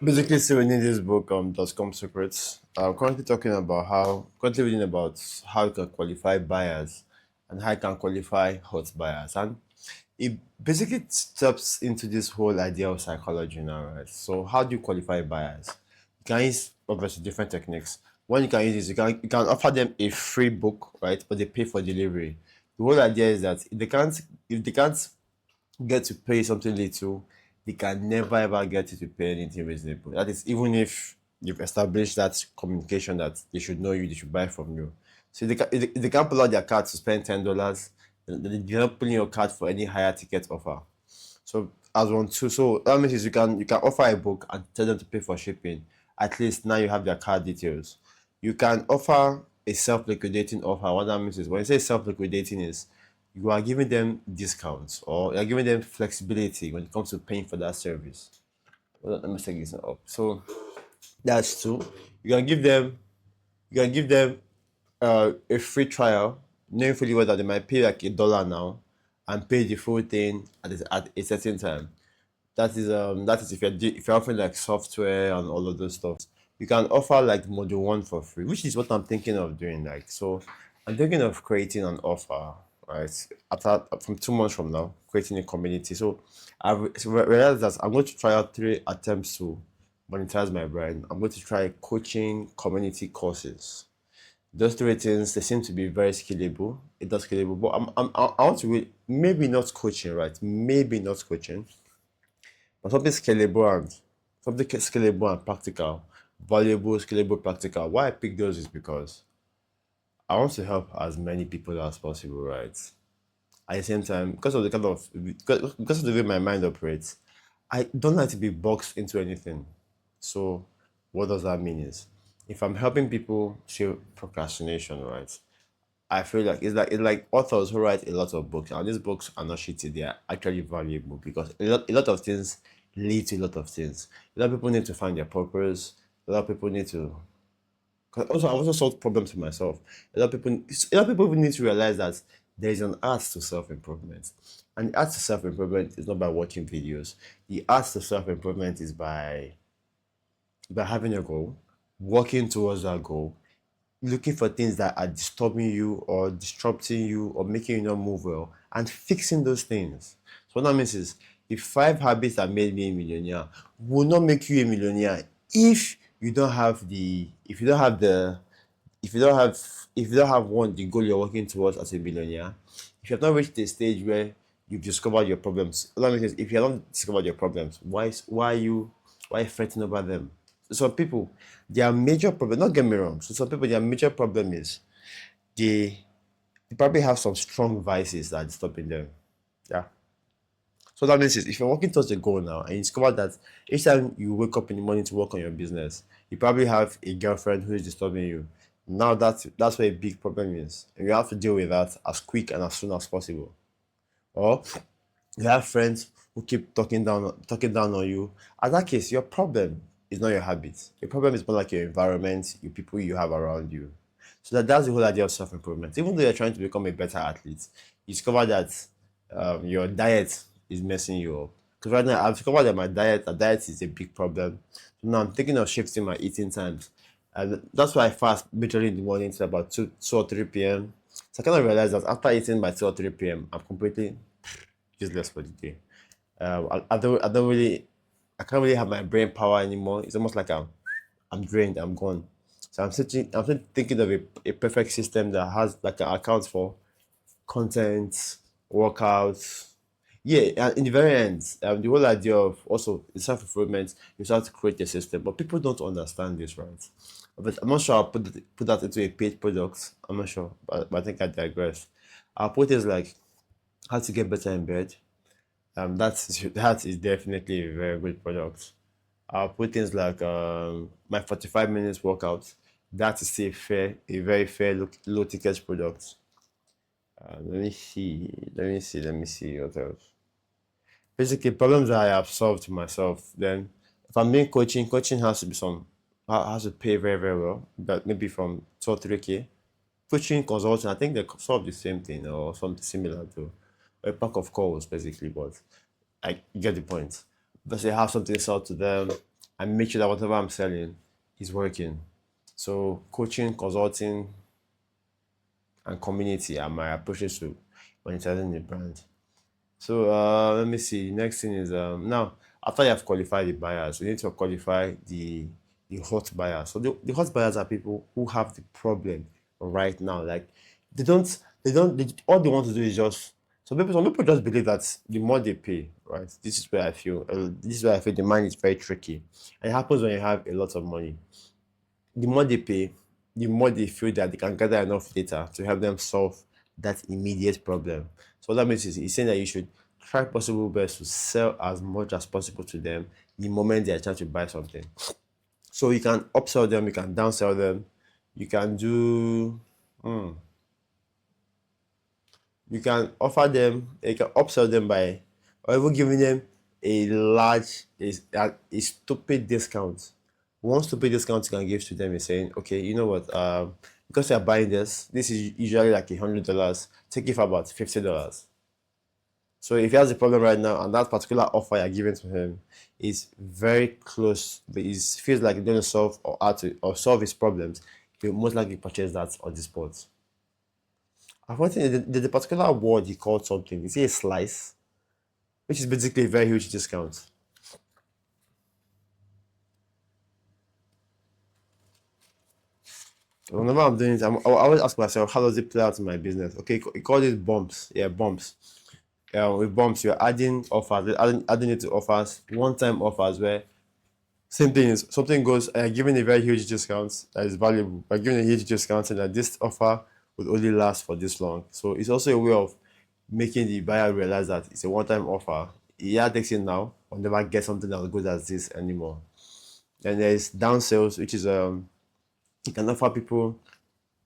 Basically, still reading this book, .com Secrets. I'm currently reading about how you can qualify buyers and how you can qualify hot buyers. And it basically steps into this whole idea of psychology now, right? So, how do you qualify buyers? You can use obviously different techniques. One you can use is you can offer them a free book, right? But they pay for delivery. The whole idea is that if they can't get to pay something little, they can never ever get you to pay anything reasonable. That is, even if you've established that communication that they should know you, they should buy from you. So if they can't pull out their card to spend $10, they're not pulling your card for any higher ticket offer. So as one too, so that means is you can offer a book and tell them to pay for shipping. At least now you have their card details. You can offer a self-liquidating offer. What that means is when you say self-liquidating is you are giving them discounts or you are giving them flexibility when it comes to paying for that service. Well, let me take this up. So that's two. You can give them a free trial, knowing fully well that they might pay like $1 now and pay the full thing at a certain time. That is if you're offering like software and all of those stuff. You can offer like module one for free, which is what I'm thinking of doing. Like so, I'm thinking of creating an offer, right? After from 2 months from now, creating a community. So realized that I'm going to try out 3 attempts to monetize my brand. I'm going to try coaching community courses. Those three things they seem to be very scalable. It does scalable, but I want to maybe not coaching, right? Maybe not coaching, but something scalable and practical, valuable, scalable, practical. Why I pick those is because I want to help as many people as possible, right? At the same time, because of the way my mind operates, I don't like to be boxed into anything. So, what does that mean is, if I'm helping people show procrastination, right? I feel like it's like authors who write a lot of books, and these books are not shitty. They are actually valuable because a lot of things lead to a lot of things. A lot of people need to find their purpose. A lot of people need to. 'Cause also, I've also solved problems for myself. A lot of people even need to realize that there is an art to self improvement, and the art to self improvement is not by watching videos. The art to self improvement is by having a goal, working towards that goal, looking for things that are disturbing you or disrupting you or making you not move well and fixing those things. So what that means is the 5 habits that made me a millionaire will not make you a millionaire if you don't have the if you don't have one the goal you're working towards as a millionaire. If you have not reached the stage where you've discovered your problems, what that means is if you haven't discovered your problems, why are you fretting over them? Some people, their major problem, not get me wrong, so some people, their major problem is they, they probably have some strong vices that are stopping them. Yeah. So that means is if you're working towards a goal now and you discover that each time you wake up in the morning to work on your business, you probably have a girlfriend who is disturbing you. Now that's where a big problem is. And you have to deal with that as quick and as soon as possible. Or you have friends who keep talking down on you. In that case, your problem is not your habits. Your problem is more like your environment, your people you have around you. So that's the whole idea of self improvement. Even though you're trying to become a better athlete, you discover that your diet is messing you up. Because right now I've discovered that diet is a big problem. So now I'm thinking of shifting my eating times. And that's why I fast literally in the morning till about 2 or 3 p.m. So I kind of realized that after eating by 2 or 3 p.m., I'm completely useless for the day. I don't really, I can't really have my brain power anymore. It's almost like I'm drained, I'm gone. So I'm still thinking of a perfect system that has like an account for content, workouts. Yeah, and in the very end, the whole idea of also self improvement, you start to create a system, but people don't understand this, right? But I'm not sure I'll put that into a paid product. I'm not sure, but I think I digress. I'll put it like how to get better in bed. That is definitely a very good product. I'll put things like my 45 minutes workout. That is a very fair low ticket product. Let me see what else. Basically, problems that I have solved to myself. Then, if I'm doing coaching has to be has to pay very very well. But maybe from 2 or 3K. Coaching consulting, I think they solve the same thing or something similar to a pack of calls basically. But I get the point. But they have something to sell to them. and make sure that whatever I'm selling is working. So coaching, consulting, and community are my approaches to monetizing the brand. So let me see. Next thing is now after you have qualified the buyers, you need to qualify the hot buyers. So the hot buyers are people who have the problem right now. Like all they want to do is just some people just believe that the more they pay, right? This is where I feel the mind is very tricky. And it happens when you have a lot of money. The more they pay, the more they feel that they can gather enough data to help them solve that immediate problem. So what that means is he's saying that you should try possible best to sell as much as possible to them the moment they are trying to buy something. So you can upsell them, you can downsell them, you can do you can offer them, you can upsell them by or even giving them a stupid discount. One stupid discount you can give to them is saying, okay, you know what, because you're buying this is usually like $100, take it for about $50. So if he has a problem right now and that particular offer you're giving to him is very close, but it feels like it's going to solve or solve his problems, he'll most likely purchase that on the spot. I want to the particular word he called something. Is it a slice? Which is basically a very huge discount. Whenever I'm doing it, I always ask myself, how does it play out in my business? Okay, he called it bumps. Yeah, bumps. With bumps, you're adding offers, adding it to offers, one-time offers where same thing is something goes giving a very huge discount that is valuable, by giving a huge discount and that this offer would only last for this long. So it's also a way of making the buyer realize that it's a one-time offer. Yeah, takes it now, or never get something as good as this anymore. And there is down sales, which is you can offer people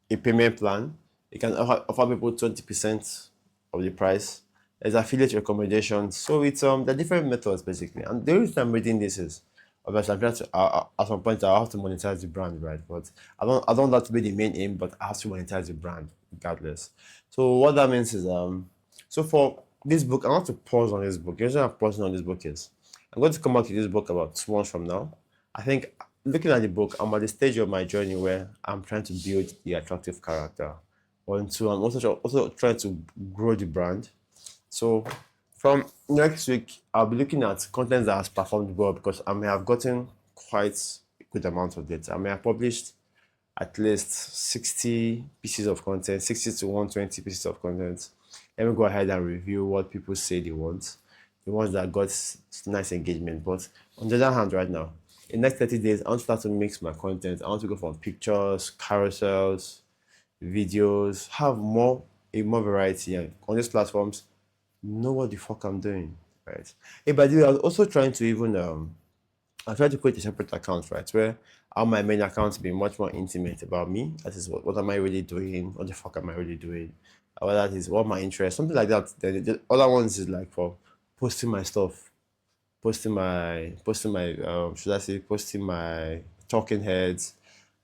a payment plan. You can offer people 20% of the price. There's affiliate recommendations. So it's there are different methods basically. And the reason I'm reading this is obviously I'm trying to at some point I have to monetize the brand, right? But I don't want that to be the main aim, but I have to monetize the brand regardless. So what that means is so for this book, I want to pause on this book. The reason I'm pausing on this book is I'm going to come back to this book about 2 months from now. I think looking at the book, I'm at the stage of my journey where I'm trying to build the attractive character. One, two, I'm also trying to grow the brand. So from next week, I'll be looking at content that has performed well because I may have gotten quite a good amount of data. I may have published at least 60 pieces of content, 60 to 120 pieces of content. Let me go ahead and review what people say they want, the ones that got nice engagement. But on the other hand, right now, in the next 30 days, I want to start to mix my content. I want to go from pictures, carousels, videos, have more variety. And on these platforms, know what the fuck I'm doing, right? Hey, by the way, I was also trying to even I tried to create a separate account, right, where all my main accounts be much more intimate about me. That is what am I really doing? What the fuck am I really doing? What that is, what my interest, something like that. Then the other ones is like for posting my stuff, posting my should I say posting my talking heads,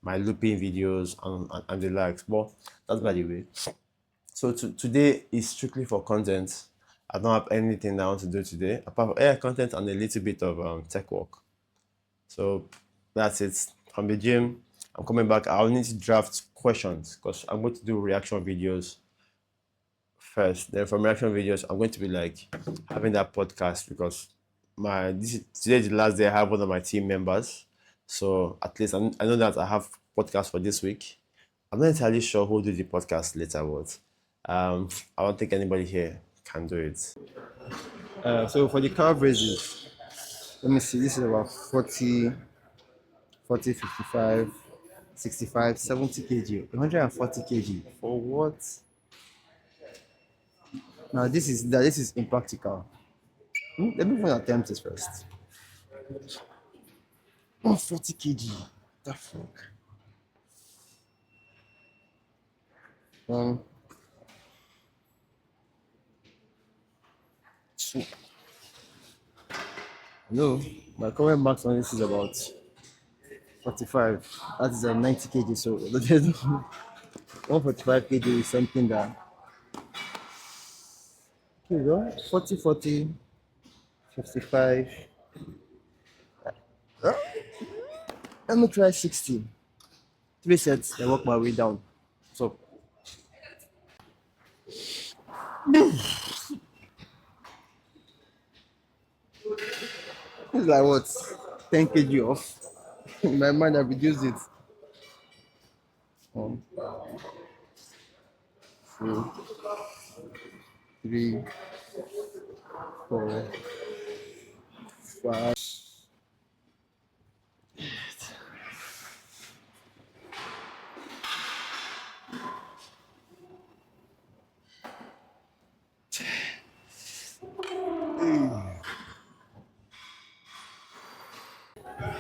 my looping videos and the likes. But that's by the way. So today is strictly for content. I don't have anything I want to do today apart from content and a little bit of tech work. So that's it. From the gym, I'm coming back. I'll need to draft questions because I'm going to do reaction videos first. Then from reaction videos, I'm going to be like having that podcast because today is the last day I have one of my team members. So at least I know that I have podcast for this week. I'm not entirely sure who will do the podcast later, but I don't think anybody here can do it. So for the carb raises, let me see, this is about 40, 40, 55, 65, 70 kg, 140 kg. For what? Now this is impractical. Let me even attempt this first. 140 kg. The fuck? Um, so, no, my current max on this is about 45. That is a 90 kg. So there's 145 kg is something that okay, well, 40, 40, 55. Let me try 60. 3 sets, then work my way down. So it's like what? 10 kg off. In my mind, I reduced it. 1, 2, 3, 4, 5.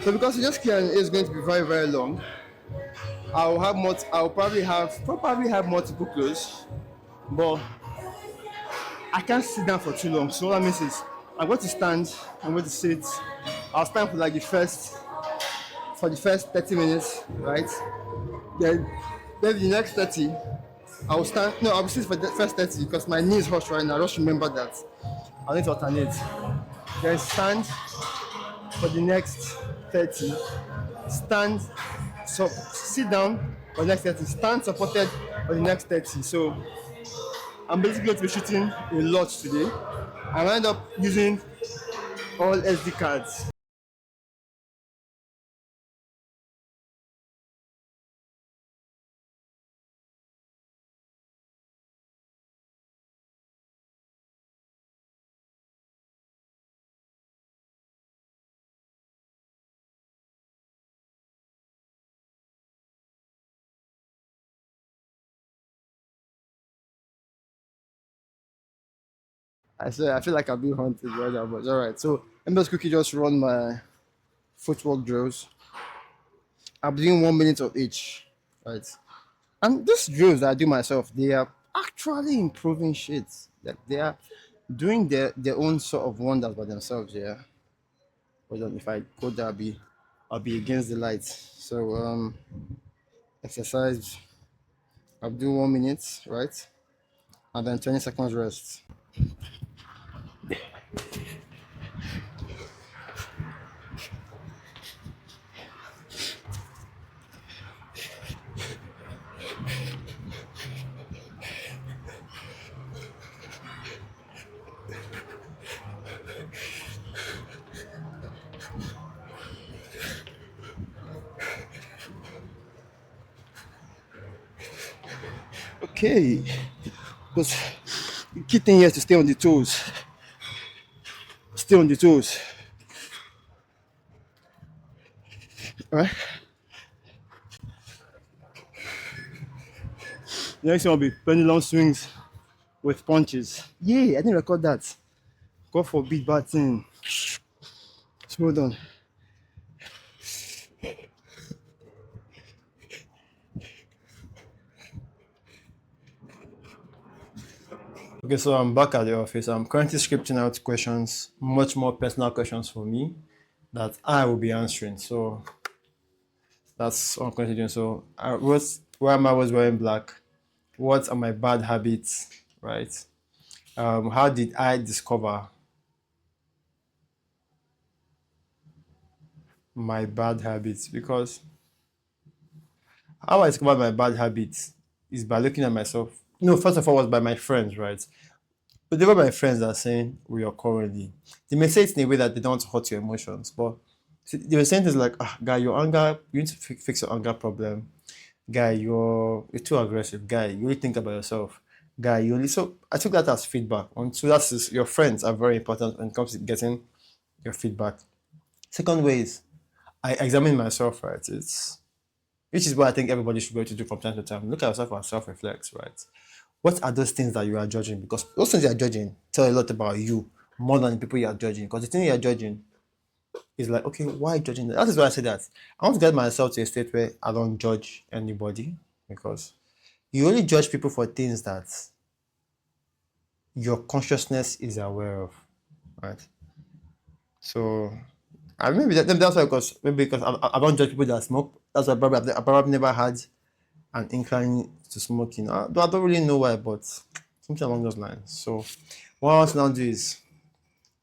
So because this Q&A is going to be very very long, I'll probably have multiple clothes, but I can't sit down for too long. So what that means is I'm going to stand, I'm going to sit. I'll stand for like the first 30 minutes, right? Then then the next 30, I'll stand. No, I'll sit for the first 30 because my knee is hot right now. Just remember that. I'll need to alternate. Then stand for the next 30. Stand, so sit down for the next 30. Stand supported for the next 30. So I'm basically going to be shooting a lot today. I end up using all SD cards. I feel like I'm being haunted right now, but it's alright. So let me just quickly just run my footwork drills. I'm doing 1 minute of each, right? And these drills that I do myself, they are actually improving shit. Like they are doing their own sort of wonders by themselves, yeah. Hold on, if I go there, I'll be against the light. So exercise, I'll do 1 minute, right? And then 20 seconds rest. Okay. Because the key thing here is to stay on the toes. Stay on the toes. Alright? The next one will be pendulum swings with punches. Yeah, I didn't record that. God forbid bad thing. So hold on. Okay, so I'm back at the office. I'm currently scripting out questions, much more personal questions for me that I will be answering. So that's what I'm currently doing. So I wrote why am I always wearing black? What are my bad habits? Right? How did I discover my bad habits? Because how I discovered my bad habits is by looking at myself. No, first of all, was by my friends, right? But they were my friends that are saying we are currently. They may say it in a way that they don't hurt your emotions, but they were saying things like, ah, guy, your anger, you need to fix your anger problem. Guy, you're too aggressive. Guy, you really think about yourself. Guy, you only so I took that as feedback. And so your friends are very important when it comes to getting your feedback. Second way is I examine myself, right? It's which is what I think everybody should be able to do from time to time. Look at yourself and self-reflect, right? What are those things that you are judging? Because those things you are judging tell a lot about you more than the people you are judging. Because the thing you are judging is like, okay, why judging that? That is why I say that. I want to get myself to a state where I don't judge anybody because you only judge people for things that your consciousness is aware of, right? So, I maybe that's why because I don't judge people that smoke. That's why I probably never had an incline to smoking. I don't really know why, but something along those lines. So, what I want to now do is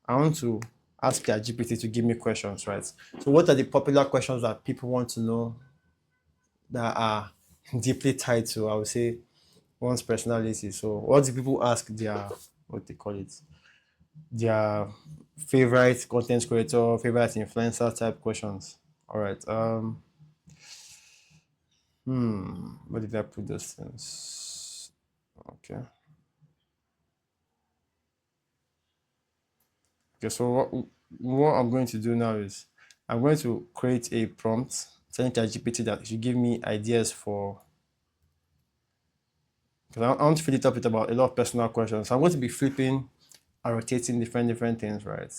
I want to ask ChatGPT to give me questions, right? So what are the popular questions that people want to know that are deeply tied to, I would say, one's personality? So what do people ask their, what they call it, their favorite content creator, favorite influencer type questions? All right. Where did I put those things? Okay. Okay, so what I'm going to do now is I'm going to create a prompt telling ChatGPT that it should give me ideas for, because I want to fill it up with about a lot of personal questions. So I'm going to be flipping and rotating different things, right?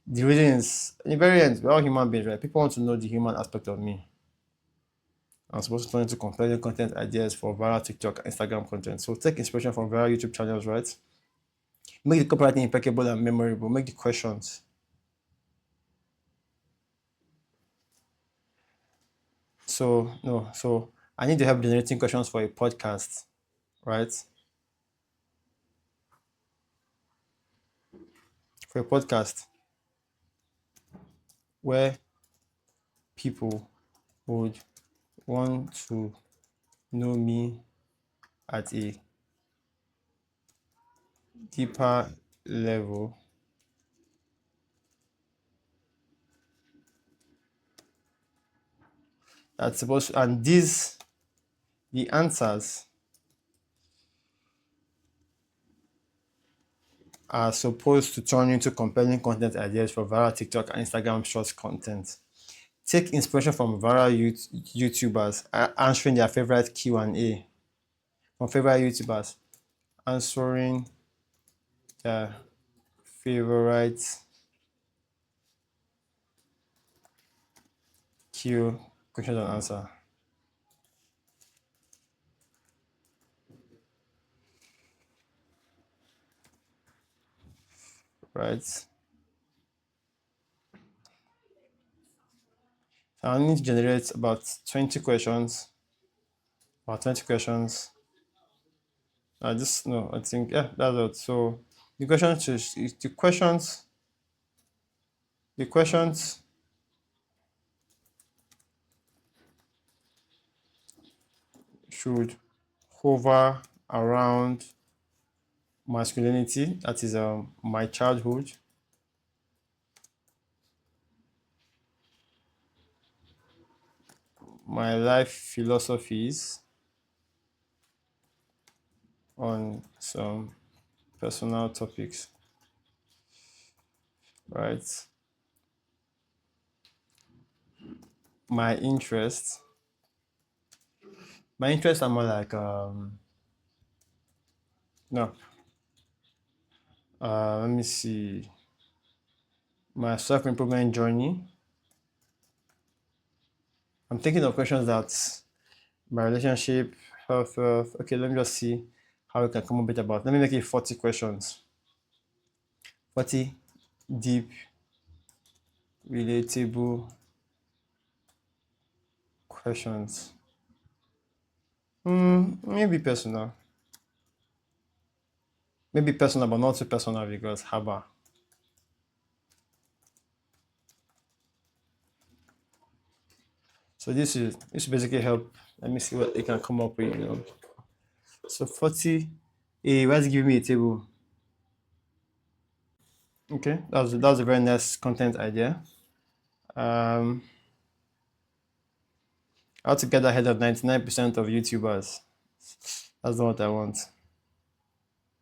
The reason is, in the very end, we're all human beings, right? People want to know the human aspect of me. I'm supposed to turn into compelling content ideas for viral TikTok, Instagram content. So take inspiration from viral YouTube channels, right? Make the copywriting impeccable and memorable. Make the questions. So no, so I need to help generating questions for a podcast, right? For a podcast where people would want to know me at a deeper level. That's supposed to, and these the answers are supposed to turn into compelling content ideas for viral TikTok and Instagram Shorts content. Take inspiration from viral YouTubers answering their favorite Q&A from favorite YouTubers answering their favorite Q question and answer. Right. So I need to generate about 20 questions. About 20 questions. I just no, I think yeah, that's it. So the questions the questions should hover around masculinity, that is my childhood, my life philosophies on some personal topics, right? My interests. My interests are more like no. Let me see. My self-improvement journey. I'm thinking of questions that my relationship, health. Okay, let me just see how we can come up with about. Let me make it 40 questions. 40 deep, relatable questions. Maybe personal. Maybe personal, but not too personal because haba. So this basically help. Let me see what they can come up with. So 40. Hey, why give me a table? Okay, that's a very nice content idea. Um, how to get ahead of 99% of YouTubers. That's not what I want.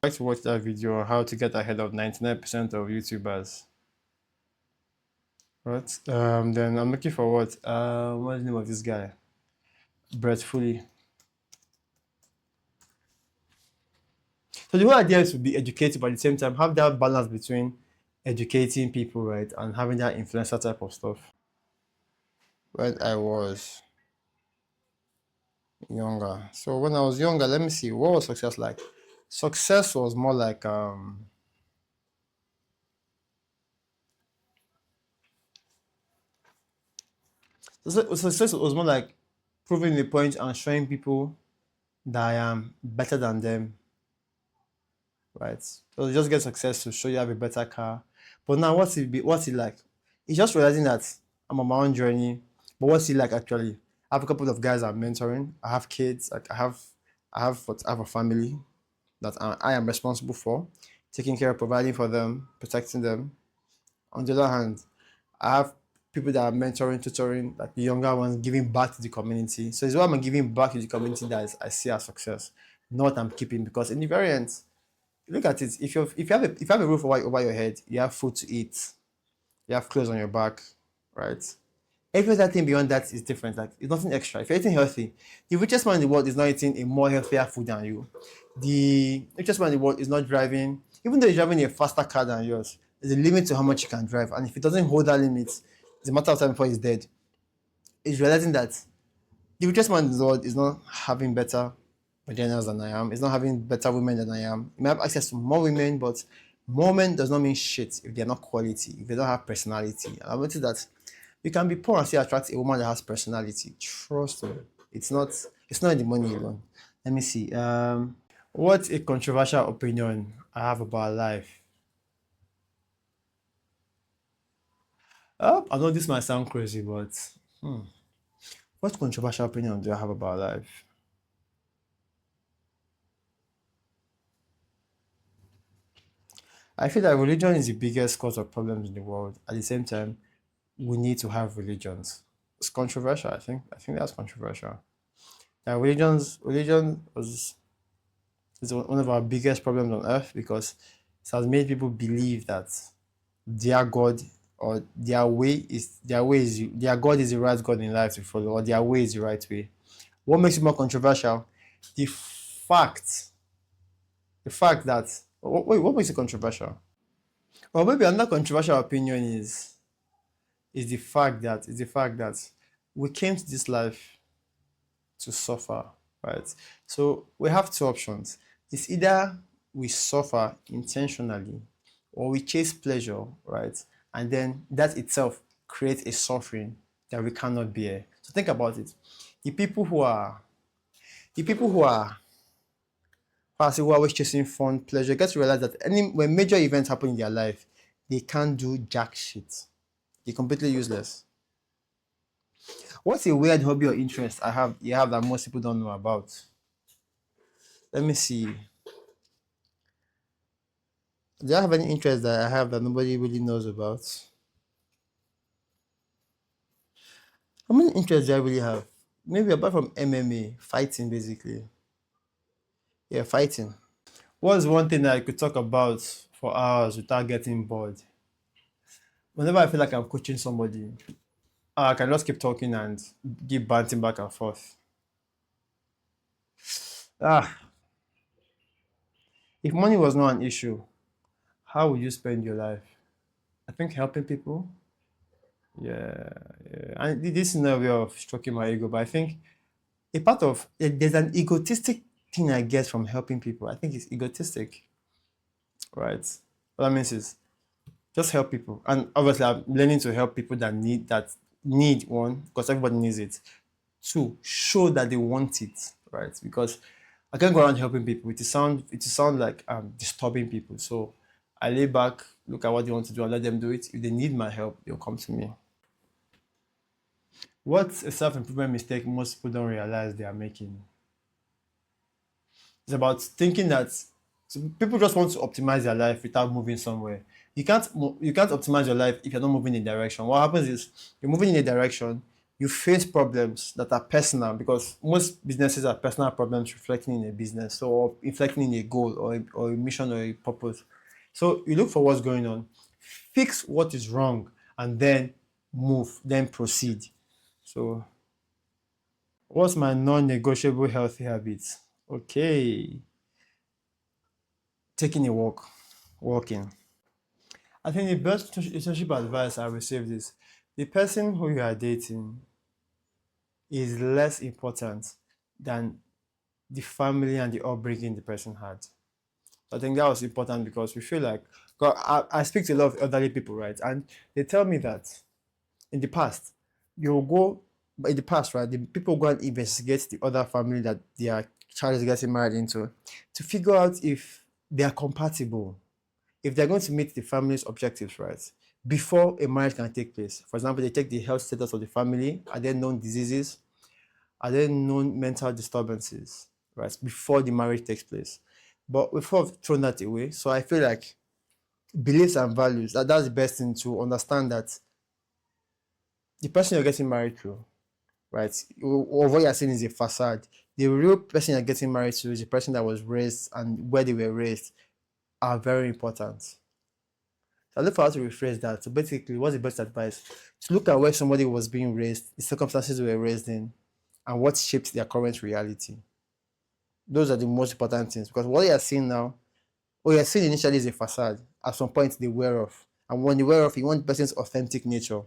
I'd like to watch that video on how to get ahead of 99% of YouTubers. Right. Then I'm looking for what? What's the name of this guy? Brett Fully. So the whole idea is to be educated, but at the same time have that balance between educating people, right, and having that influencer type of stuff. When I was younger. So when I was younger, let me see, what was success like? Success was more like success was more like proving the point and showing people that I am better than them, right? So you just get success to show you have a better car. But now, what's it like? It's just realizing that I'm on my own journey. But what's it like actually? I have a couple of guys I'm mentoring. I have kids. Like I have a family that I am responsible for, taking care of, providing for them, protecting them. On the other hand, I have people that are mentoring, tutoring, like the younger ones, giving back to the community. So it's what I'm giving back to the community that I see as success, not I'm keeping. Because in the very end, look at it. If you have a roof over your head, you have food to eat, you have clothes on your back, right? Every other thing beyond that is different. Like it's nothing extra. If you're eating healthy, the richest man in the world is not eating a more healthier food than you. The richest man in the world is not driving, even though he's driving a faster car than yours. There's a limit to how much you can drive, and if it doesn't hold that limit, it's a matter of time before he's dead. He's realizing that the richest man in the world is not having better vaginas than I am. He's not having better women than I am. He may have access to more women, but more men does not mean shit if they're not quality, if they don't have personality. And I've noticed that you can be poor and still attract a woman that has personality. Trust me. It's not in the money alone. Let me see. What's a controversial opinion I have about life? I know this might sound crazy, but what controversial opinion do I have about life? I feel that religion is the biggest cause of problems in the world. At the same time, we need to have religions. It's controversial, I think. I think that's controversial. Now, religion is one of our biggest problems on earth because it has made people believe that their God or their God is the right God in life to follow, or their way is the right way. What makes it more controversial? The fact, the fact that wait, what makes it controversial? Or maybe another controversial opinion is the fact that we came to this life to suffer, right? So we have two options. It's either we suffer intentionally or we chase pleasure, right? And then that itself creates a suffering that we cannot bear. So think about it. The people who are the people who are always chasing fun, pleasure, get to realize that when major events happen in their life, they can't do jack shit. They're completely useless. What's a weird hobby or interest you have that most people don't know about? Let me see. Do I have any interest that I have that nobody really knows about? How many interests do I really have? Maybe apart from MMA, fighting basically. Yeah, fighting. What's one thing that I could talk about for hours without getting bored? Whenever I feel like I'm coaching somebody, I can just keep talking and keep banting back and forth. Ah, if money was not an issue, how would you spend your life? I think helping people. Yeah, yeah. And this is not a way of stroking my ego, but I think there's an egotistic thing I get from helping people. I think it's egotistic, right? What that means is just help people, and obviously I'm learning to help people that need one because everybody needs it. Two, show that they want it, right? Because I can't go around helping people. It sound like I'm disturbing people. So I lay back, look at what they want to do, and let them do it. If they need my help, they'll come to me. What's a self-improvement mistake most people don't realize they are making? It's about thinking that so people just want to optimize their life without moving somewhere. You can't optimize your life if you're not moving in a direction. What happens is you're moving in a direction, you face problems that are personal because most businesses are personal problems reflecting in a business, so or reflecting in a goal or a mission or a purpose. So you look for what's going on, fix what is wrong, and then move, then proceed. So what's my non-negotiable healthy habits? Okay, taking a walk, walking. I think the best relationship advice I received is the person who you are dating is less important than the family and the upbringing the person had. I think that was important because we feel like, 'cause I speak to a lot of elderly people, right? And they tell me that in the past, you go, but in the past, right, the people go and investigate the other family that their child is getting married into to figure out if they are compatible. if they're going to meet the family's objectives, right, before a marriage can take place. For example, they take the health status of the family, are there known diseases, are there known mental disturbances, right, before the marriage takes place. But we've sort of thrown that away. So I feel like beliefs and values, that's the best thing to understand, that the person you're getting married to, right, or what you're saying is a facade. The real person you're getting married to is the person that was raised and where they were raised are very important. So I look for how to rephrase that. So basically, what's the best advice? To look at where somebody was being raised, the circumstances they were raised in, and what shaped their current reality. Those are the most important things, because what you're seeing now, what you're seeing initially is a facade. At some point, they wear off. And when you wear off, you want the person's authentic nature,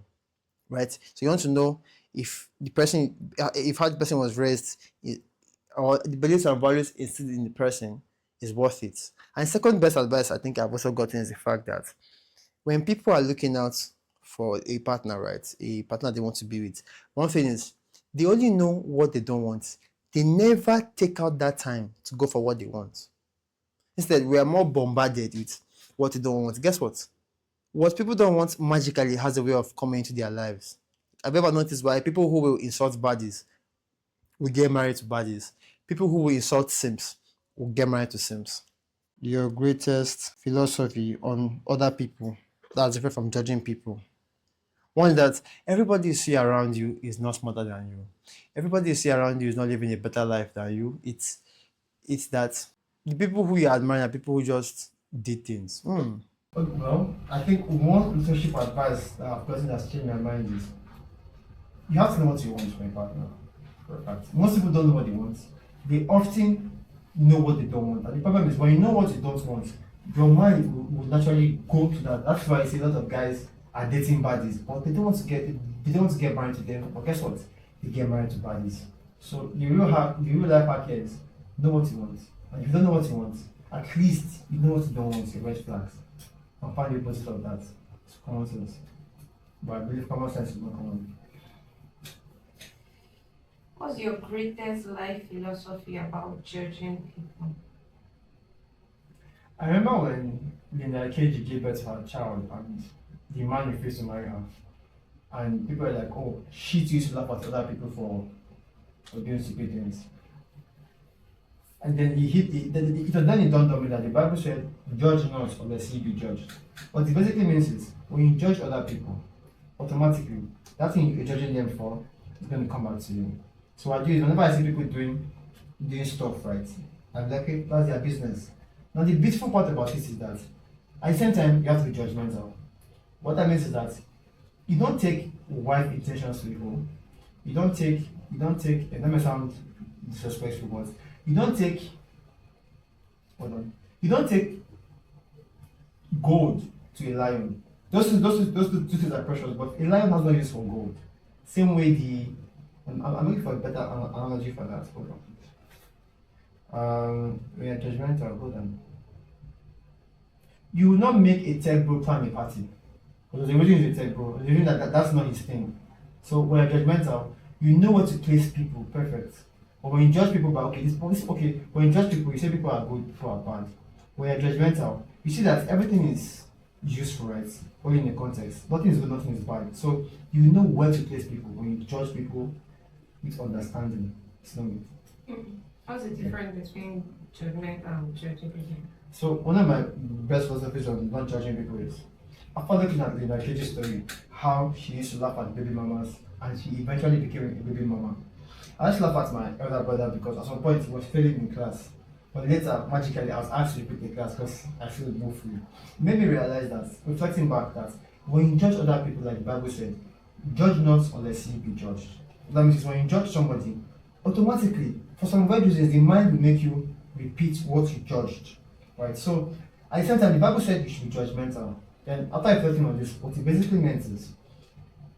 right? So you want to know if the person, if how the person was raised, or the beliefs and values instilled in the person is worth it. And second best advice I think I've also gotten is the fact that when people are looking out for a partner, right, a partner they want to be with, one thing is they only know what they don't want. They never take out that time to go for what they want. Instead, we are more bombarded with what they don't want. Guess what? What people don't want magically has a way of coming into their lives. Have you ever noticed why people who will insult bodies will get married to bodies? People who will insult Sims will get married to Sims. Your greatest philosophy on other people that's different from judging people. One is that everybody you see around you is not smarter than you. Everybody you see around you is not living a better life than you. It's that the people who you admire are people who just did things. Well, I think one relationship advice that I've gotten that's changed my mind is you have to know what you want from a partner. For a fact. Most people don't know what they want. They often know what they don't want. And the problem is when you know what you don't want, your mind will naturally go to that. That's why I see a lot of guys are dating baddies, but they don't want to get married to them. But guess what? They get married to baddies. So the real life hack here is know what you want. And if you don't know what you want, at least you know what you don't want, your red flags. And find the opposite of that. It's common sense. But I believe common sense is not common. What's your greatest life philosophy about judging people? I remember when Linda KG gave birth to her child and the man refused to marry her. And people were like, oh, she used to laugh at other people for doing stupid things. And then it was then it dawned on me that the Bible said, judge not, unless ye be judged. What it basically means is, when you judge other people, automatically, that thing you're judging them for is going to come back to you. So what I do is, whenever I see people doing stuff right, I'm like, okay, that's their business. Now the beautiful part about this is that, at the same time, you have to be judgmental. What that means is that you don't take wife intentions to the home. You don't take, and that may sound disrespectful, but you don't take gold to a lion. Those two things are precious, but a lion has no use for gold. Same way I'm looking for a better analogy for that. Hold on. We are judgmental. Hold on. You will not make a tech bro plan a party. Because the reason is a tech bro. The reason that's not his thing. So when you're judgmental, you know what to place people perfect. But when you judge people by okay, this okay, when you judge people, you say people are good, people are bad. When you're judgmental, you see that everything is useful, right? Or in a context. Nothing is good, nothing is bad. So you know where to place people when you judge people with understanding. It's not me. What's the difference between judgment and judging people? So one of my best philosophies on not judging people is after looking at the Nikeji story, how she used to laugh at baby mamas and she eventually became a baby mama. I used to laugh at my elder brother because at some point he was failing in class. But later, magically, I was asked to repeat the class because I feel more free. It made me realize that, reflecting back, that when you judge other people, like the Bible said, judge not unless you be judged. That means when you judge somebody, automatically, for some weird reasons, the mind will make you repeat what you judged. Right? So, at the same time, the Bible said you should be judgmental. Then, after reflecting on this, what it basically meant is,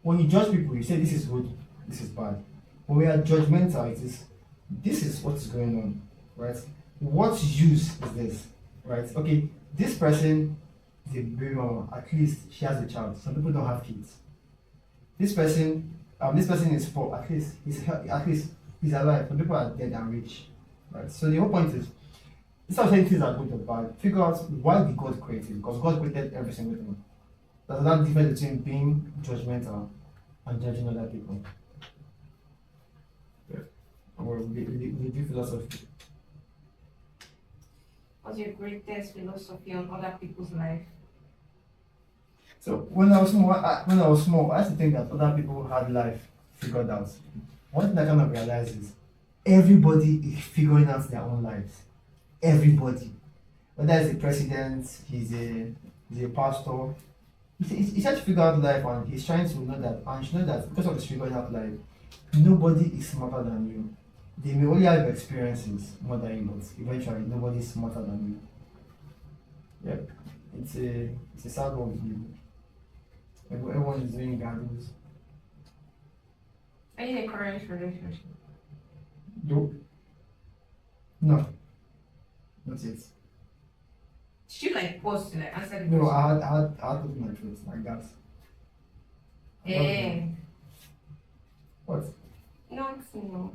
when you judge people, you say this is good, this is bad. When we are judgmental, it is, this is what is going on. Right? What use is this? Right? Okay, this person is a baby mama. At least she has a child. Some people don't have kids. This person is poor. At least he's alive. Some people are dead and rich. Right? So the whole point is, instead of saying things are good or bad, figure out why did God create it? Because God created every single thing. There's that difference between being judgmental and judging other people. Yeah. Or we do philosophy. What's your greatest philosophy on other people's life? So when I was small, I used to think that other people had life figured out. One thing I kind of realized is everybody is figuring out their own lives. Everybody, whether it's a president, he's a pastor, he's trying to figure out life, and he's trying to know that, and you know that because of his figuring out life, nobody is smarter than you. They may only have experiences more than you, but eventually nobody is smarter than you. Yep, it's a sad one. Everyone is doing gambles. Are you in a current relationship? Nope. No. Not yet. Did you like pause to like answer the No, question? I had to put my throat like that. Eh. What? Not no.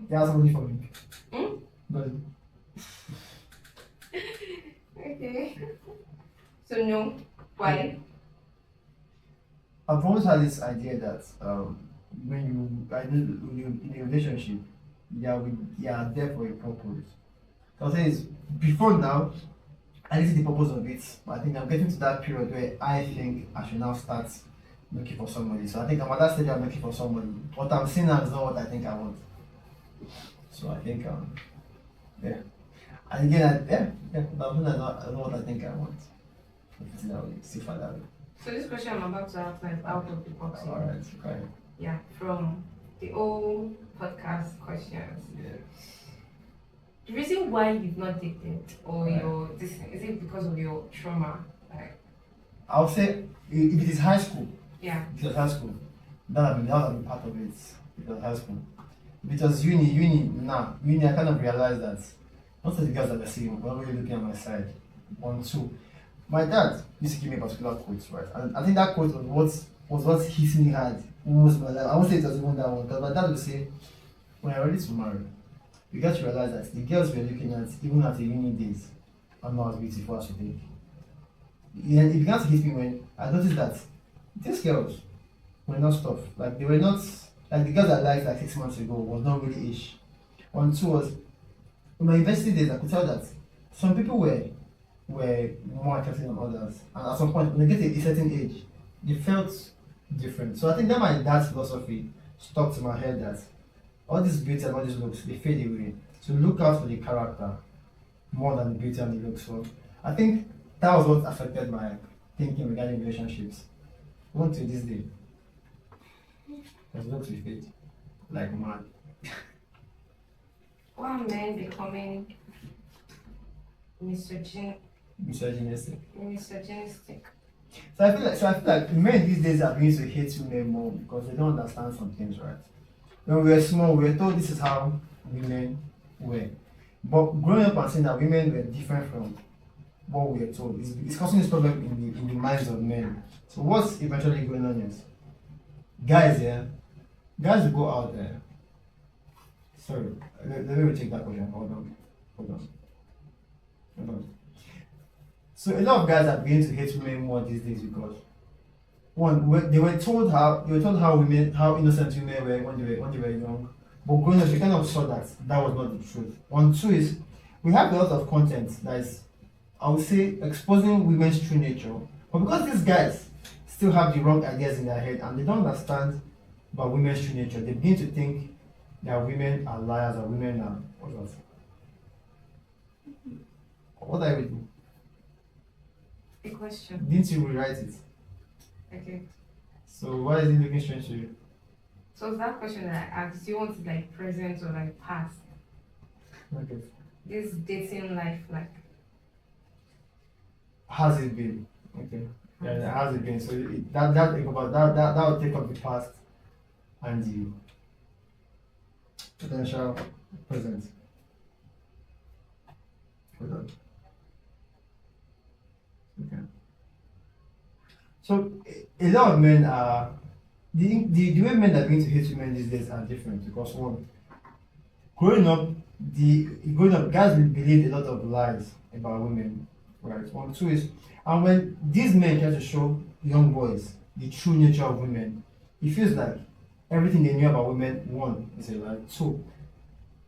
You have somebody for me. Hmm? But Okay. So no. Why? I've always had this idea that when you're in a relationship, you are there for a purpose. So I'll say is before now, I didn't see the purpose of it, but I think I'm getting to that period where I think I should now start looking for somebody. So I think I'm at that stage I'm looking for somebody. What I'm seeing now is not what I think I want. So I think yeah. And again, but I'm not what I think I want. If it's that way, see for that way. So this question I'm about to ask is out of the box. Alright, okay. Yeah, from the old podcast questions. Yeah. The reason why you've not dated or Right. your this is it because of your trauma? Like I'll say if it is high school, yeah. if it was high school, that would have been part of it. If it was high school. If it was uni, I kind of realized that most of the girls that I see were not really looking at my side. One, two. My dad used to give me a particular quote, right? And I think that quote was what hit me hard most of my life. I won't say it was even that one, because my dad would say, when you're ready to marry, you got to realize that the girls we're looking at, even at the uni days, are not as beautiful as you think. Yeah, it began to hit me when I noticed that these girls were not stuff. Like they were not like the girls I liked like 6 months ago was not really ish. One, two was in my university days I could tell that some people were more attractive than others. And at some point when they get to a certain age, they felt different. So I think that my dad's philosophy stuck to my head that all this beauty and all these looks they fade away. So look out for the character more than the beauty and the looks. So I think that was what affected my thinking regarding relationships. Even to this day. Because looks will fade. Like mad. Why are men becoming Misogynistic. misogynistic? So I feel like men these days are beginning to hate women more because they don't understand some things, right? When we were small, we were told this is how women were. But growing up and seeing that women were different from what we were told is causing this problem in the minds of men. So what's eventually going on is guys, guys will go out there. Sorry, let me retake that question. Hold on. So a lot of guys are beginning to hate women more these days because one, they were told how innocent women were when they were young, but growing up they kind of saw that was not the truth. One, two is we have a lot of content that is, I would say, exposing women's true nature, but because these guys still have the wrong ideas in their head and they don't understand about women's true nature, they begin to think that women are liars or women are what else? What are you reading? A question. Didn't you rewrite it? Okay. So why is it looking strange to you? So that question that I asked, do you want it like present or like past? Okay. This dating life, like Has it been? Okay. Yeah, has it been? So that would take up the past and the potential present. Hold on. Okay. So a lot of men are the way men are going to hate women these days are different because one, growing up, guys will believe a lot of lies about women, right? One, two is, and when these men try to show young boys the true nature of women, it feels like everything they knew about women, one, is a lie. Two,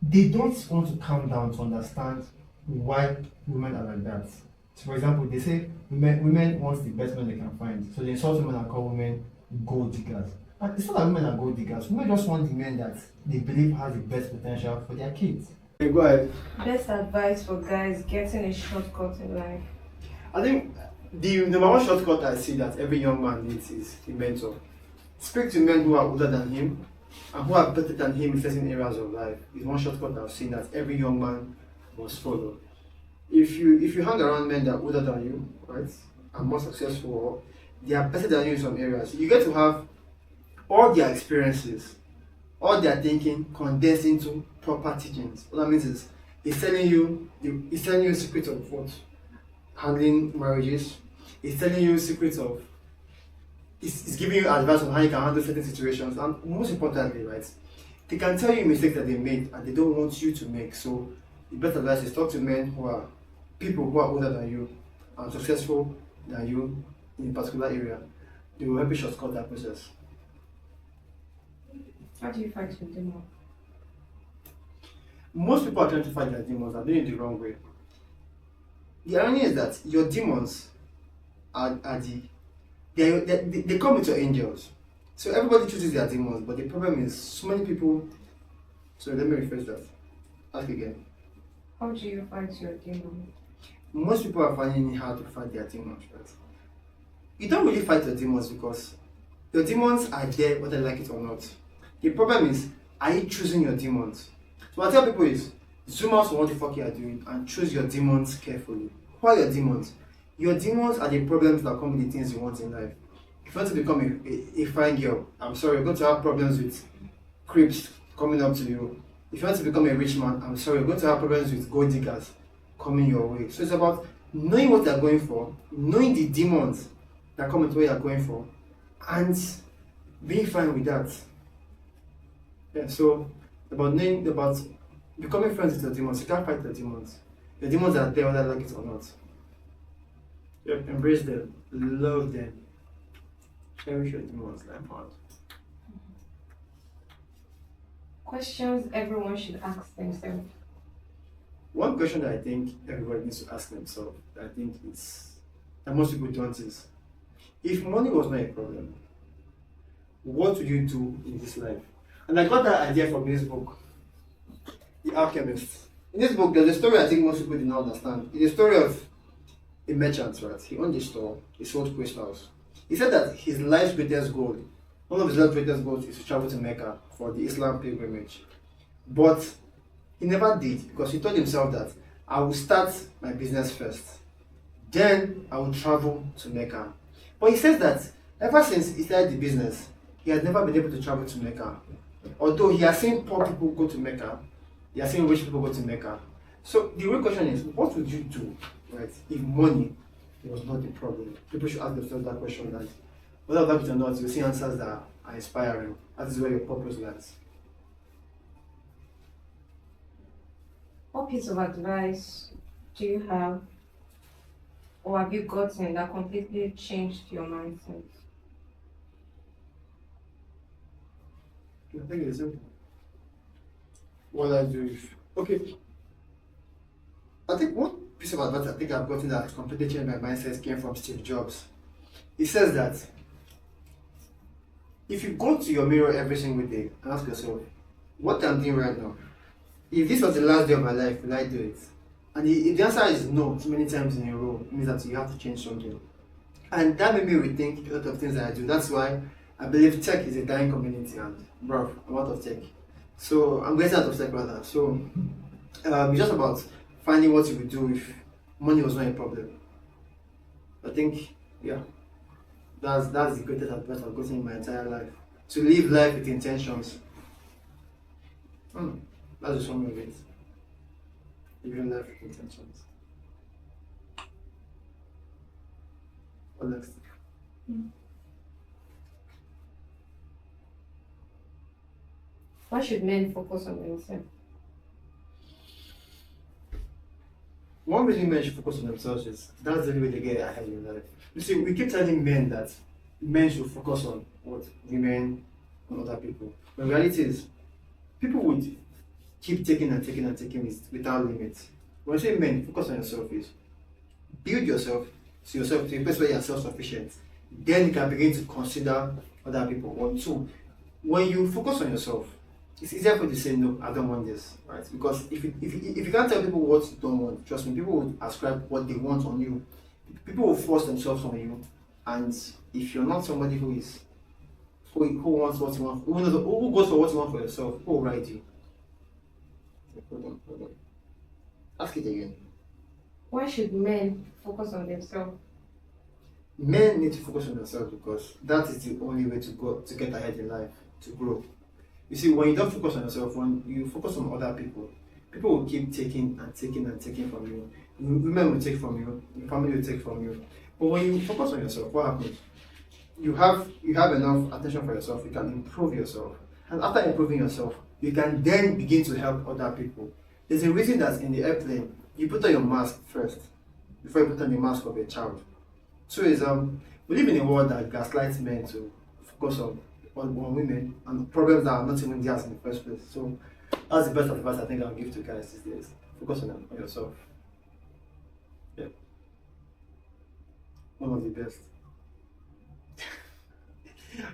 they don't want to calm down to understand why women are like that. So, for example, they say women want the best men they can find. So they insult women and call women gold diggers. And it's not that women are gold diggers. Women just want the men that they believe has the best potential for their kids. Okay, go ahead. Best advice for guys getting a shortcut in life. I think the number one shortcut I see that every young man needs is a mentor. Speak to men who are older than him and who are better than him in certain areas of life. Is one shortcut I've seen that every young man must follow. If you hang around men that are older than you, right, and more successful, or they are better than you in some areas, you get to have all their experiences, all their thinking condensed into proper teachings. What that means is it's telling you secrets of what handling marriages. It's telling you secrets of it's giving you advice on how you can handle certain situations, and most importantly, right, they can tell you mistakes that they made and they don't want you to make. So the best advice is talk to men who are people who are older than you and successful than you in a particular area. They will help you shortcut that process. How do you fight your demon? Most people are trying to fight their demons are doing it the wrong way. The irony is that your demons are they come with your angels. So everybody chooses their demons, but the problem is so many people. So let me rephrase that. Ask again. How do you fight your demon? Most people are finding it hard to fight their demons, right? You don't really fight your demons because your demons are there whether you like it or not. The problem is, are you choosing your demons? So what I tell people is, zoom out from what the fuck you are doing and choose your demons carefully. Who are your demons? Your demons are the problems that come with the things you want in life. If you want to become a fine girl, I'm sorry, you're going to have problems with creeps coming up to you. If you want to become a rich man, I'm sorry, you're going to have problems with gold diggers coming your way. So it's about knowing what you're going for, knowing the demons that come with what you're going for, and being fine with that. Yeah, so about becoming friends with your demons. You can't fight your demons. Your demons are there whether you like it or not. Yep, embrace them, love them, cherish your demons like hard. Questions everyone should ask themselves. One question that I think everybody needs to ask themselves, that I think is that most people don't is, if money was not a problem, what would you do in this life? And I got that idea from this book, The Alchemist. In this book, there's a story I think most people do not understand. It's a story of a merchant, right? He owned a store, he sold crystals. He said that his life's greatest goal, one of his life's greatest goals is to travel to Mecca for the Islam pilgrimage. But he never did because he told himself that I will start my business first. Then I will travel to Mecca. But he says that ever since he started the business, he has never been able to travel to Mecca. Although he has seen poor people go to Mecca, he has seen rich people go to Mecca. So the real question is, what would you do, right, if money was not the problem? People should ask themselves that question. That whether that is or not, you see answers that are inspiring. That is where your purpose lies. What piece of advice do you have or have you gotten that completely changed your mindset? I think it's simple. What I do if okay. I think one piece of advice I think I've gotten that completely changed my mindset came from Steve Jobs. He says that if you go to your mirror every single day and ask yourself, what I'm doing right now, if this was the last day of my life, will I do it? And if the answer is no, too many times in a row, it means that you have to change something. And that made me rethink a lot of things that I do. That's why I believe tech is a dying community, and bro, I'm out of tech. So I'm getting out of tech rather. So it's just about finding what you would do if money was not a problem. I think, yeah, that's the greatest advice I've gotten in my entire life. To live life with intentions. That's just one of it. Living life with intentions. What next? Why should men focus on themselves? one reason men should focus on themselves is that's the only way they get ahead in life. You see, we keep telling men that men should focus on what women and other people. But the reality is, people would keep taking and taking and taking without limits. When I say men, focus on yourself is build yourself to a place where you are self-sufficient. Then you can begin to consider other people. One, two, when you focus on yourself, it's easier for you to say no, I don't want this, right? Because if you can't tell people what you don't want, trust me, people will ascribe what they want on you. People will force themselves on you, and if you're not somebody who wants what you want, who goes for what you want for yourself, who will ride you? Hold on. Ask it again. Why should men focus on themselves? Men need to focus on themselves because that is the only way to get ahead in life, to grow. You see, when you don't focus on yourself, when you focus on other people, people will keep taking and taking and taking from you. Women will take from you, your family will take from you. But when you focus on yourself, what happens? You have enough attention for yourself, you can improve yourself. And after improving yourself, you can then begin to help other people. There's a reason that in the airplane, you put on your mask first before you put on the mask of a child. So we live in a world that gaslights men to focus on women and problems that are not even theirs in the first place. So that's the best advice I think I'll give to guys these days. Focus on yourself. Yeah. One of the best.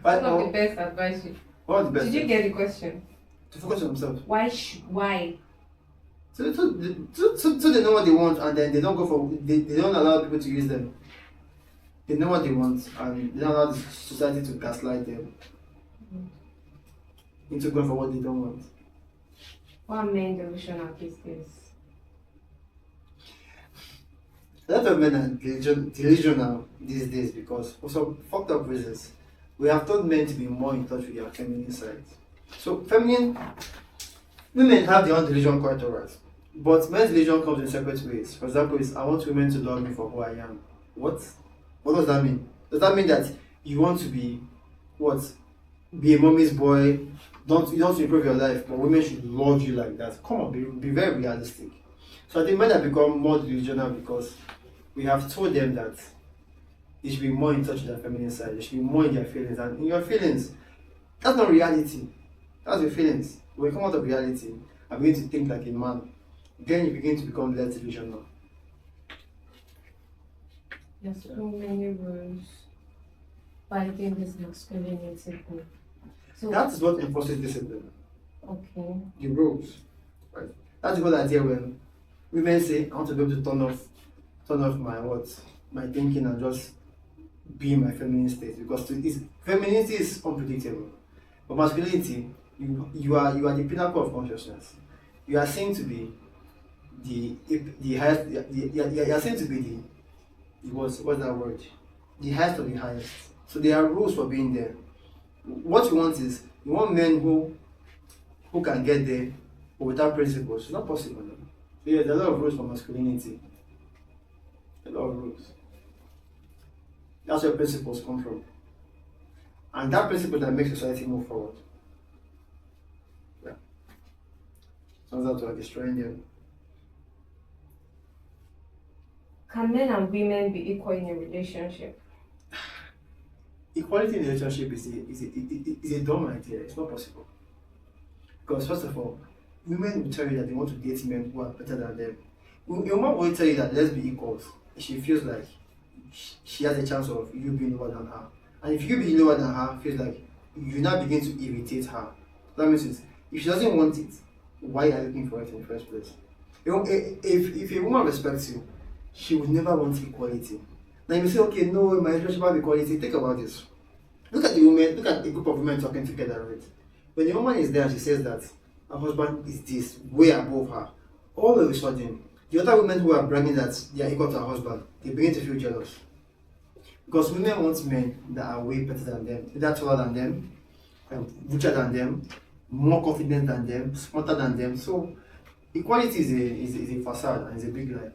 One of the best advice. One of the best. Did you get the question? To focus on themselves. Why? So they know what they want and then they don't go for they don't allow people to use them. They know what they want and they don't allow the society to gaslight them into going for what they don't want. Why are men delusional these days? A lot of men are delusional these days because for some fucked up reasons. We have taught men to be more in touch with their feminine side. So women have their own delusion quite alright. But men's delusion comes in separate ways. For example, I want women to love me for who I am. What? What does that mean? Does that mean that you want to be what? Be a mommy's boy? You don't improve your life, but women should love you like that. Come on, be very realistic. So I think men have become more delusional because we have told them that they should be more in touch with their feminine side. They should be more in their feelings. And in your feelings, that's not reality. That's your feelings. When you come out of reality and begin to think like a man, then you begin to become less delusional. There's so many rules fighting this masculinity thing. So That is what enforces discipline. okay. The rules. Right? That's the whole idea when women say, I want to be able to turn off my thinking and just be in my feminine state. Because femininity is unpredictable. But masculinity, you are the pinnacle of consciousness. You are seen to be the highest. You are seen to be what's that word? The highest of the highest. So there are rules for being there. What you want is you want men who can get there, but without principles. It's not possible. No? So yeah, there are a lot of rules for masculinity. A lot of rules. That's where principles come from. And that principle that makes society move forward. Yeah. Turns out we are destroying them. Can men and women be equal in a relationship? Equality in a relationship is a dumb idea. It's not possible. Because first of all, women will tell you that they want to date men who are better than them. A woman will tell you that let's be equals. She feels like she has a chance of you being lower than her. And if you being lower than her, feels like you now begin to irritate her. That means if she doesn't want it, why are you looking for it in the first place? If a woman respects you, she would never want equality. Now you say, okay, no, my relationship have equality. Think about this. Look at a group of women talking together, right? When the woman is there and she says that her husband is this, way above her, all of a sudden, the other women who are bragging that they are equal to her husband, they begin to feel jealous. Because women want men that are way better than them, either taller than them, richer than them, more confident than them, smarter than them. So equality is a facade and it's a big lie.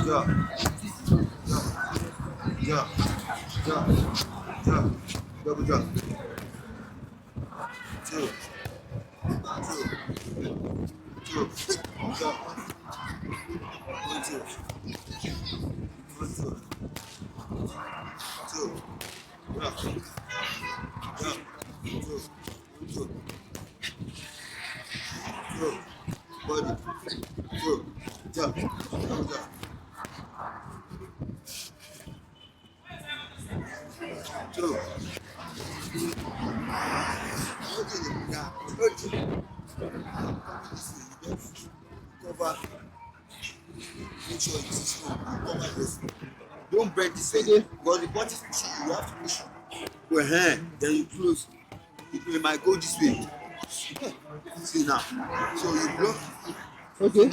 Jump, jump, jump, jump, double jump. Two, two, jump. One, two, one, two, two, jump, jump, two, two, two, body, two, jump, double jump. Two. Cover. Make sure it is full. Cover this. Don't bend this way. Because the body is pushing you. You have to push your hand. Then you close. You might go this way. See now. So you block. Okay.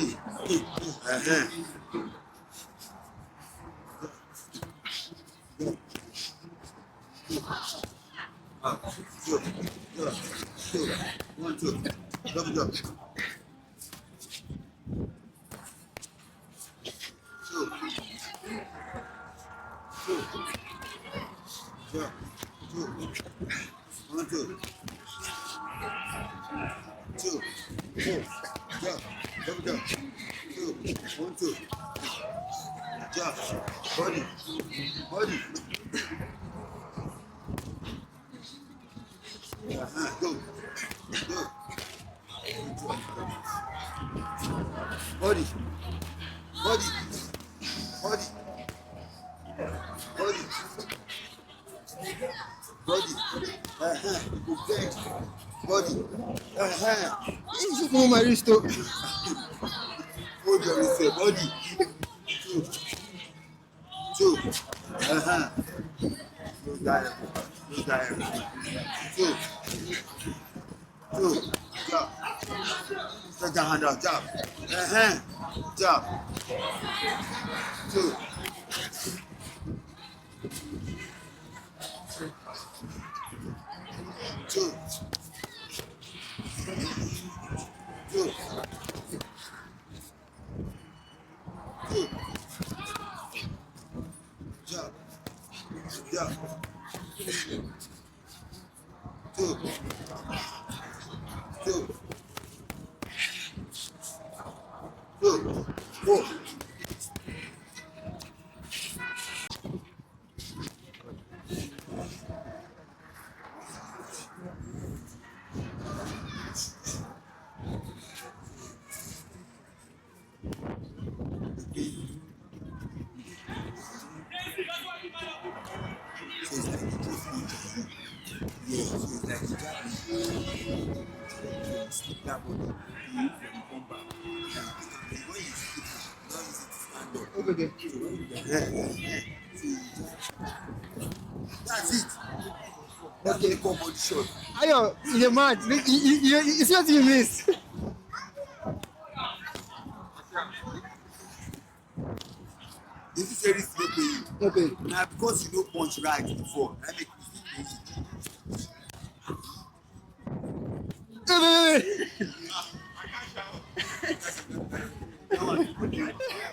Two, two, one, two, double jump. Two, Jump. 2. 1, 2. 2. 4. Jump. Double jump. 2. 1, 2. Jump. Body. Body. Go. Go. Body. Body. Body. Body. Body. Good. Body. You move my wrist too. Hold your wrist. Body. 2. 2. Close that. Close that. 2. 2. Jump. Stretch your hand out. Jump. Jump. 2. 2. 2. 2. Jump. Jump. 2. 2. 2. 4. That's it. Okay, come on, shot. Ayo, you're mad. You see what you missed? This is a risk you pay. Okay. Now, because you know punch right before, I make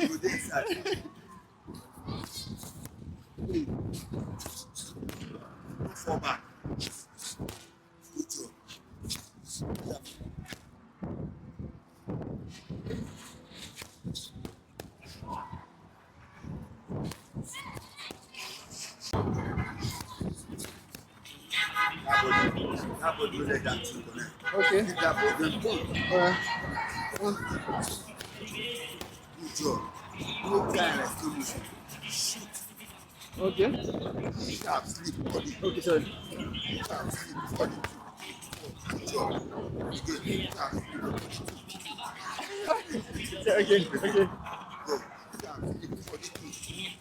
you this side. Fall back. Good job. That body let that thing connect. Okay. Keep that body pull. Good job. No time exclamation. Shoot. Okay. Sharp sleep body. Okay, sorry. Sharp sleep body. Good job. Again. Sharp sleep body. Okay. Go. Sharp sleep body.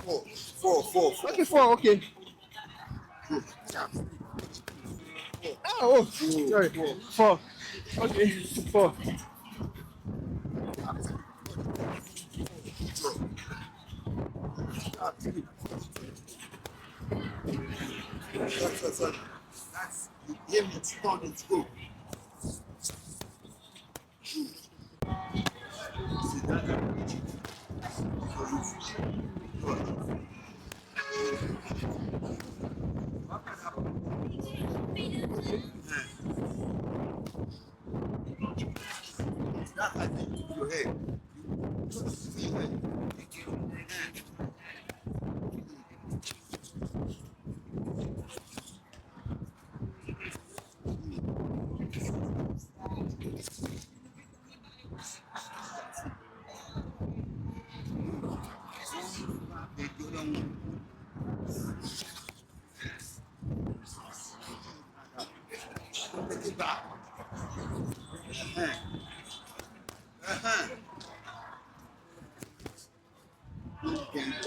4. 4. 4. 4. Okay, 4. Okay. Go. Sharp sleep. Oh, sorry. 4. Okay. 4. Sharp sleep. Sorry. That's you aim it, turn it, go. See that? That I think your head. You just see your head. Take it back.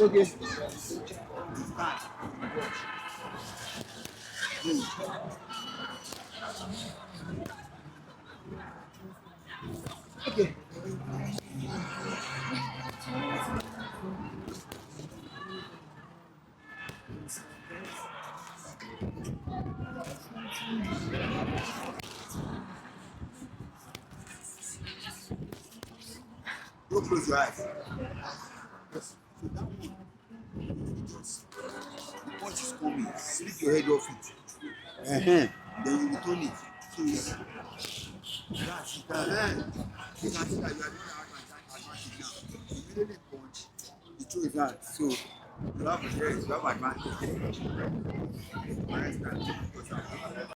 Okay. Okay. Don't close your eyes. Yes. So that one, just punch is coming, slip your head off it. Then you return it. So it's that's it. You can see that you are doing advantage now. You immediately punch, you throw it out. So you have a yes, you have advantage. For instance, because